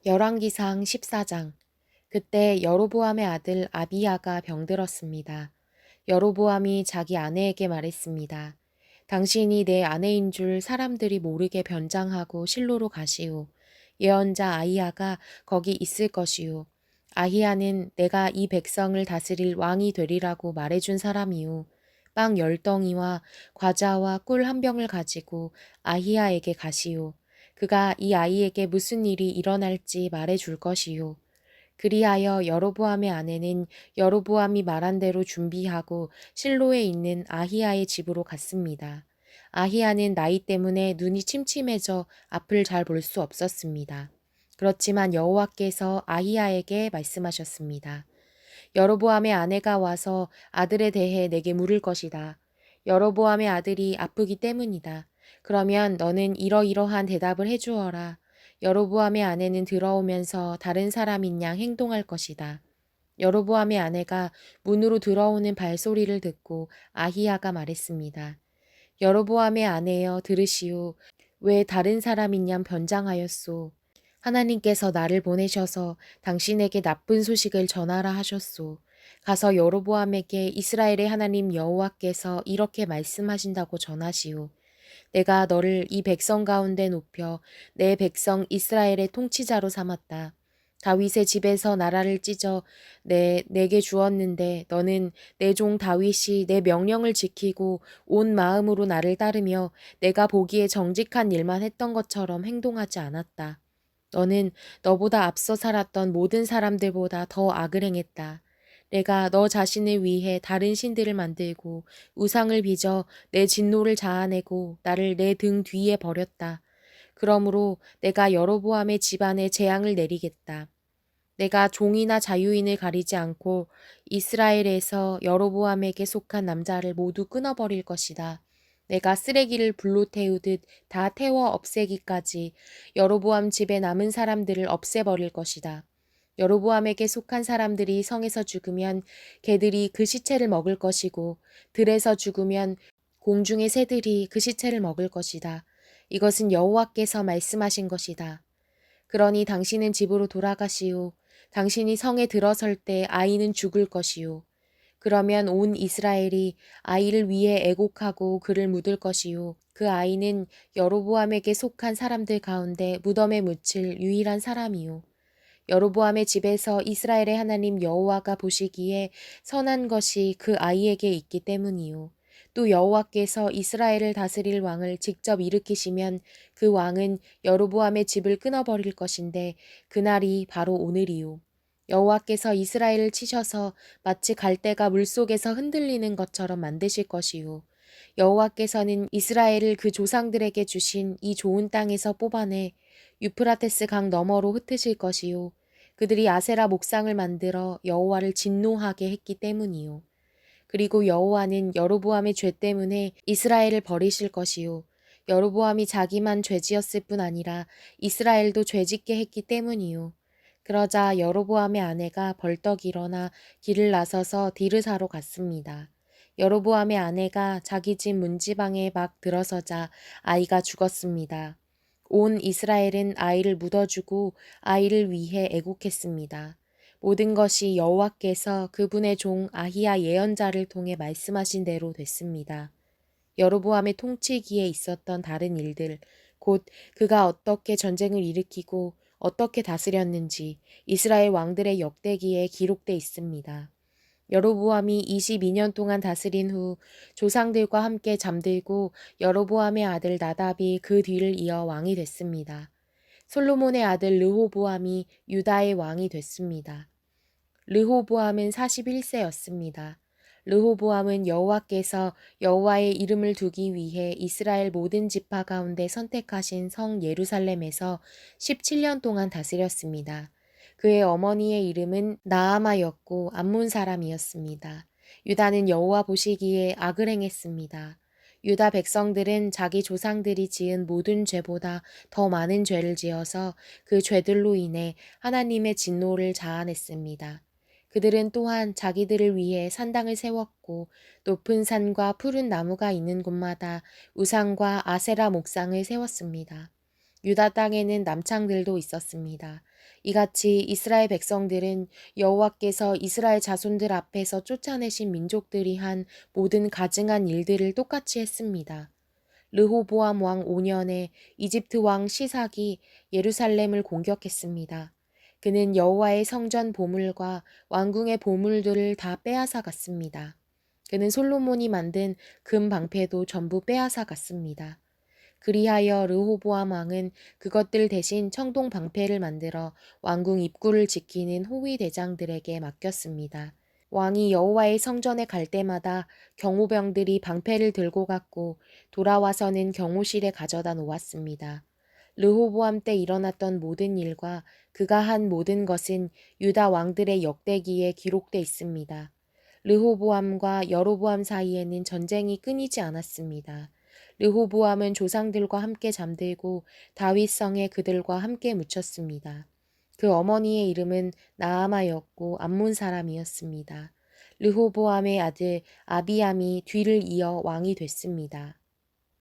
열왕기상 14장. 그때 여로보암의 아들 아비야가 병들었습니다. 여로보암이 자기 아내에게 말했습니다. 당신이 내 아내인 줄 사람들이 모르게 변장하고 실로로 가시오. 예언자 아히야가 거기 있을 것이오. 아히야는 내가 이 백성을 다스릴 왕이 되리라고 말해준 사람이오. 빵 10덩이와 과자와 꿀 한 병을 가지고 아히야에게 가시오. 그가 이 아이에게 무슨 일이 일어날지 말해 줄 것이요. 그리하여 여로보암의 아내는 여로보암이 말한 대로 준비하고 실로에 있는 아히야의 집으로 갔습니다. 아히야는 나이 때문에 눈이 침침해져 앞을 잘 볼 수 없었습니다. 그렇지만 여호와께서 아히야에게 말씀하셨습니다. 여로보암의 아내가 와서 아들에 대해 내게 물을 것이다. 여로보암의 아들이 아프기 때문이다. 그러면 너는 이러이러한 대답을 해주어라. 여로보암의 아내는 들어오면서 다른 사람인 양 행동할 것이다. 여로보암의 아내가 문으로 들어오는 발소리를 듣고 아히야가 말했습니다. 여로보암의 아내여 들으시오. 왜 다른 사람인 양 변장하였소? 하나님께서 나를 보내셔서 당신에게 나쁜 소식을 전하라 하셨소. 가서 여로보암에게 이스라엘의 하나님 여호와께서 이렇게 말씀하신다고 전하시오. 내가 너를 이 백성 가운데 높여 내 백성 이스라엘의 통치자로 삼았다. 다윗의 집에서 나라를 찢어 내게 주었는데 너는 내 종 다윗이 내 명령을 지키고 온 마음으로 나를 따르며 내가 보기에 정직한 일만 했던 것처럼 행동하지 않았다. 너는 너보다 앞서 살았던 모든 사람들보다 더 악을 행했다. 내가 너 자신을 위해 다른 신들을 만들고 우상을 빚어 내 진노를 자아내고 나를 내 등 뒤에 버렸다. 그러므로 내가 여로보암의 집안에 재앙을 내리겠다. 내가 종이나 자유인을 가리지 않고 이스라엘에서 여로보암에게 속한 남자를 모두 끊어버릴 것이다. 내가 쓰레기를 불로 태우듯 다 태워 없애기까지 여로보암 집에 남은 사람들을 없애버릴 것이다. 여로보암에게 속한 사람들이 성에서 죽으면 개들이 그 시체를 먹을 것이고 들에서 죽으면 공중의 새들이 그 시체를 먹을 것이다. 이것은 여호와께서 말씀하신 것이다. 그러니 당신은 집으로 돌아가시오. 당신이 성에 들어설 때 아이는 죽을 것이요. 그러면 온 이스라엘이 아이를 위해 애곡하고 그를 묻을 것이요. 그 아이는 여로보암에게 속한 사람들 가운데 무덤에 묻힐 유일한 사람이요. 여로보암의 집에서 이스라엘의 하나님 여호와가 보시기에 선한 것이 그 아이에게 있기 때문이요. 또 여호와께서 이스라엘을 다스릴 왕을 직접 일으키시면 그 왕은 여로보암의 집을 끊어버릴 것인데 그날이 바로 오늘이요. 여호와께서 이스라엘을 치셔서 마치 갈대가 물속에서 흔들리는 것처럼 만드실 것이요. 여호와께서는 이스라엘을 그 조상들에게 주신 이 좋은 땅에서 뽑아내 유프라테스 강 너머로 흩으실 것이요. 그들이 아세라 목상을 만들어 여호와를 진노하게 했기 때문이요. 그리고 여호와는 여로보암의 죄 때문에 이스라엘을 버리실 것이요. 여로보암이 자기만 죄지었을 뿐 아니라 이스라엘도 죄짓게 했기 때문이요. 그러자 여로보암의 아내가 벌떡 일어나 길을 나서서 디르사로 갔습니다. 여로보암의 아내가 자기 집 문지방에 막 들어서자 아이가 죽었습니다. 온 이스라엘은 아이를 묻어주고 아이를 위해 애곡했습니다. 모든 것이 여호와께서 그분의 종 아히야 예언자를 통해 말씀하신 대로 됐습니다. 여로보암의 통치기에 있었던 다른 일들, 곧 그가 어떻게 전쟁을 일으키고 어떻게 다스렸는지 이스라엘 왕들의 역대기에 기록돼 있습니다. 여로보암이 22년 동안 다스린 후 조상들과 함께 잠들고 여로보암의 아들 나답이 그 뒤를 이어 왕이 됐습니다. 솔로몬의 아들 르호보암이 유다의 왕이 됐습니다. 르호보암은 41세였습니다. 르호보암은 여호와께서 여호와의 이름을 두기 위해 이스라엘 모든 지파 가운데 선택하신 성 예루살렘에서 17년 동안 다스렸습니다. 그의 어머니의 이름은 나아마였고 암몬 사람이었습니다. 유다는 여호와 보시기에 악을 행했습니다. 유다 백성들은 자기 조상들이 지은 모든 죄보다 더 많은 죄를 지어서 그 죄들로 인해 하나님의 진노를 자아냈습니다. 그들은 또한 자기들을 위해 산당을 세웠고 높은 산과 푸른 나무가 있는 곳마다 우상과 아세라 목상을 세웠습니다. 유다 땅에는 남창들도 있었습니다. 이같이 이스라엘 백성들은 여호와께서 이스라엘 자손들 앞에서 쫓아내신 민족들이 한 모든 가증한 일들을 똑같이 했습니다. 르호보암 왕 5년에 이집트 왕 시삭이 예루살렘을 공격했습니다. 그는 여호와의 성전 보물과 왕궁의 보물들을 다 빼앗아 갔습니다. 그는 솔로몬이 만든 금 방패도 전부 빼앗아 갔습니다. 그리하여 르호보암 왕은 그것들 대신 청동 방패를 만들어 왕궁 입구를 지키는 호위 대장들에게 맡겼습니다. 왕이 여호와의 성전에 갈 때마다 경호병들이 방패를 들고 갔고 돌아와서는 경호실에 가져다 놓았습니다. 르호보암 때 일어났던 모든 일과 그가 한 모든 것은 유다 왕들의 역대기에 기록돼 있습니다. 르호보암과 여로보암 사이에는 전쟁이 끊이지 않았습니다. 르호보암은 조상들과 함께 잠들고 다윗성에 그들과 함께 묻혔습니다. 그 어머니의 이름은 나아마였고 암몬 사람이었습니다. 르호보암의 아들 아비암이 뒤를 이어 왕이 됐습니다.